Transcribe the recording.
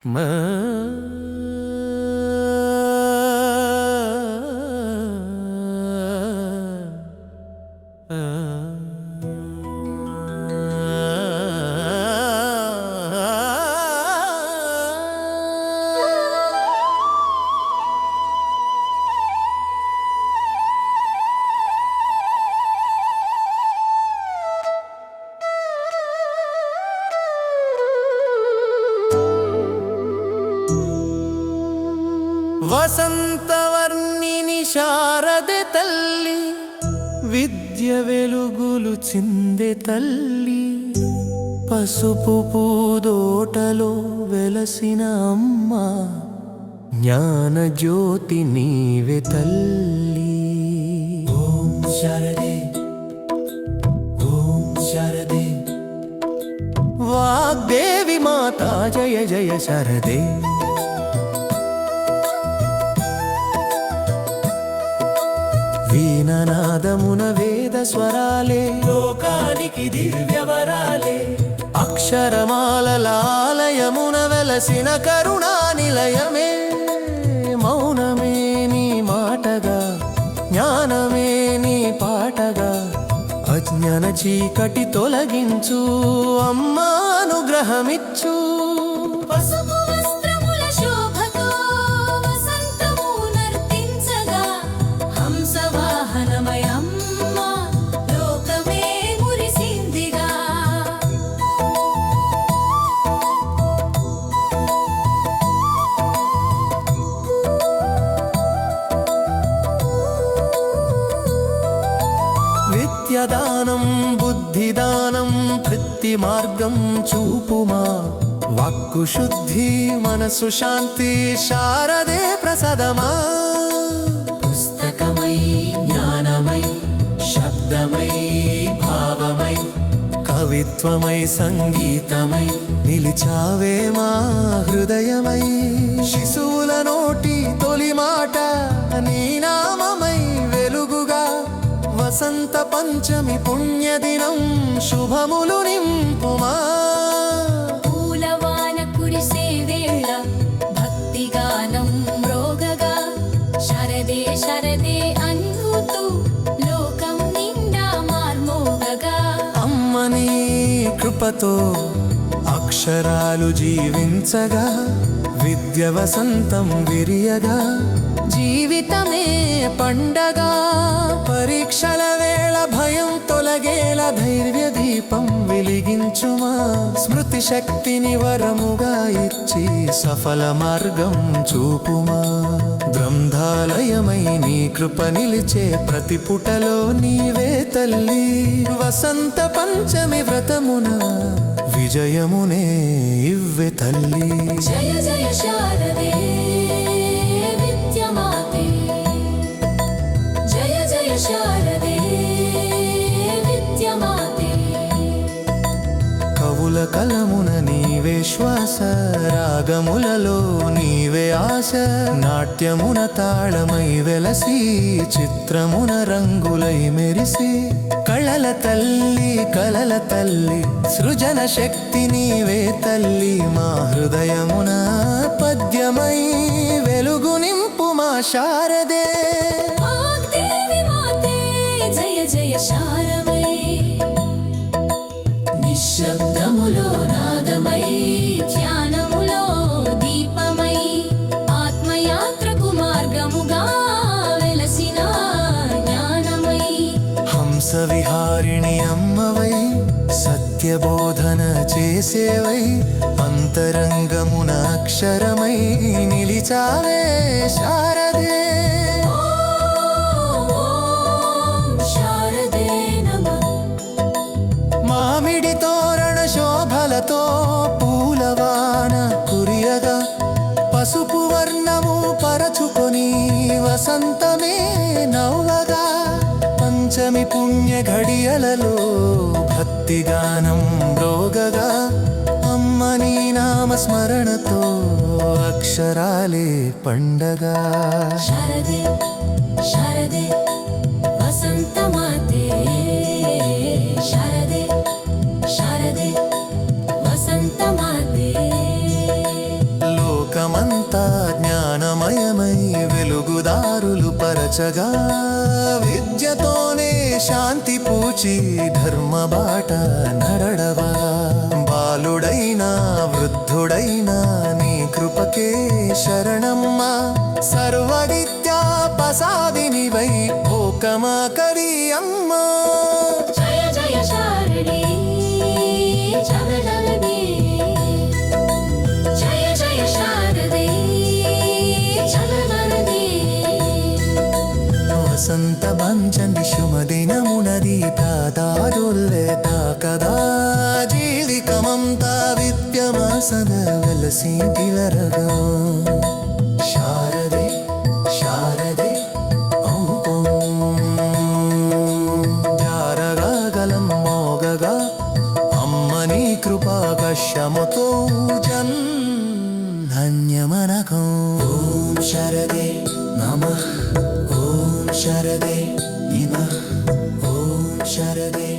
మా వసంతవర్ణిని శారద తల్లి, విద్య వెలుగులు చిందె తల్లి, పసుపు పూదోటలో వెలసిన అమ్మ, జ్ఞాన జ్యోతి నీవే తల్లి. ఓం శారదే, ఓం శారదే, వాగ్దేవి మాతా జయ జయ శారదే. వీణనాదమున వేద స్వరాలే, లోకానికి దివ్యవరాలే, అక్షరమాలలాలయమున వెలసిన కరుణా నిలయమే. మౌనమే నీ మాటగా, జ్ఞానమే నీ పాటగా, అజ్ఞాన చీకటి తొలగించు, అమ్మా అనుగ్రహమిచ్చు. విద్యదానం బుద్ధిదానం వృత్తి మార్గం చూపుమా, వాక్కు శుద్ధి మనసు శాంతి శారదే ప్రసాదమా. పుస్తకమై జ్ఞానమై శబ్దమై భావమై, కవిత్వమై సంగీతమై, నిలిచావే మా హృదయమై. శిశువుల నోటి తొలి మాట నీ నామమై వెలుగుగా, వసంత పంచమి పుణ్యదినం శుభములు నింపుమా. పూలవాన కురిసే వేళ భక్తిగానం మ్రోగగా, శరదే శరదే అనుతూ లోకం నిండా మార్మోగగా. అమ్మని కృపతో అక్షరాలు జీవించగా, విద్య వసంతం విరియగా, జీవితమే పండగ. పరీక్షల వేళ భయం తొలగేలా ధైర్య దీపం వెలిగించుమా. స్మృతి శక్తిని వరముగా ఇచ్చి సఫల మార్గం చూపుమా. గ్రంథాలయమై నీ కృప నిలిచే ప్రతి పుటలో నీవే తల్లి. వసంత పంచమి వ్రతమున విజయమునే ఇవ్వె తల్లి. జయ జయ శారదే విద్యమాతే, జయ జయ శారదే విద్యమాతే. కవుల కలమున నీవే శ్వాస, రాగములలో నీవే ఆశ, నాట్యమున తాళమై వెలసి, చిత్రమున రంగులై మెరిసి. కళల తల్లి కలల తల్లి, సృజన శక్తి నీవే తల్లి. మా హృదయమున పద్యమై వెలుగు నింపు మా శారదే. వాగ్దేవి మాతే జయ జయ శారమై, నిశ్శబ్దములో నాదమై, ధ్యానములో దీపమై, ఆత్మయాత్రకు మార్గముగా వెలసిన జ్ఞానమై. హంస విహారిణి అమ్మవై, సత్యబోధన చేసేవై, అంతరంగమున అక్షరమై నిలిచావే శారదే. ఓం శారదే నమః. మామిడి తోరణ శోభలతో పూలవాన కురియగా, పసుపు వర్ణము పరచుకొని వసంతమే నవ్వగా. పంచమి పుణ్య ఘడియలలో భక్తిగానం మ్రోగగా, అమ్మ నీ నామ స్మరణతో అక్షరాలే పండగా. శారదే శారదే వసంతమాతే, శారదే శారదే వసంతమాతే. మరచగా విద్యతోనే శాంతి పూచి ధర్మ బాట నడడవా బాలుడైనా వృద్ధుడైనా నీ కృపకే శరణమ్మ సర్వ విద్యా ప్రసాదినివై ఓకమా కరి అమ్మా జయ జయ శారదే జగదలనే జయ జయ శారదే జగదలనే వసంత పంచమి శుభదినమునది తాతారుల్లే తాకదా జీవికమంతా విద్యమాసద వెలసి తిలరగా శారదే శారదే ఓం ఓం జారగా గలం మోగగా అమ్మ నీ కృపా కశ్యముతో ధన్యమనకం ఓం శారదే నమః ఓం శారదే నమః ఓం శారదే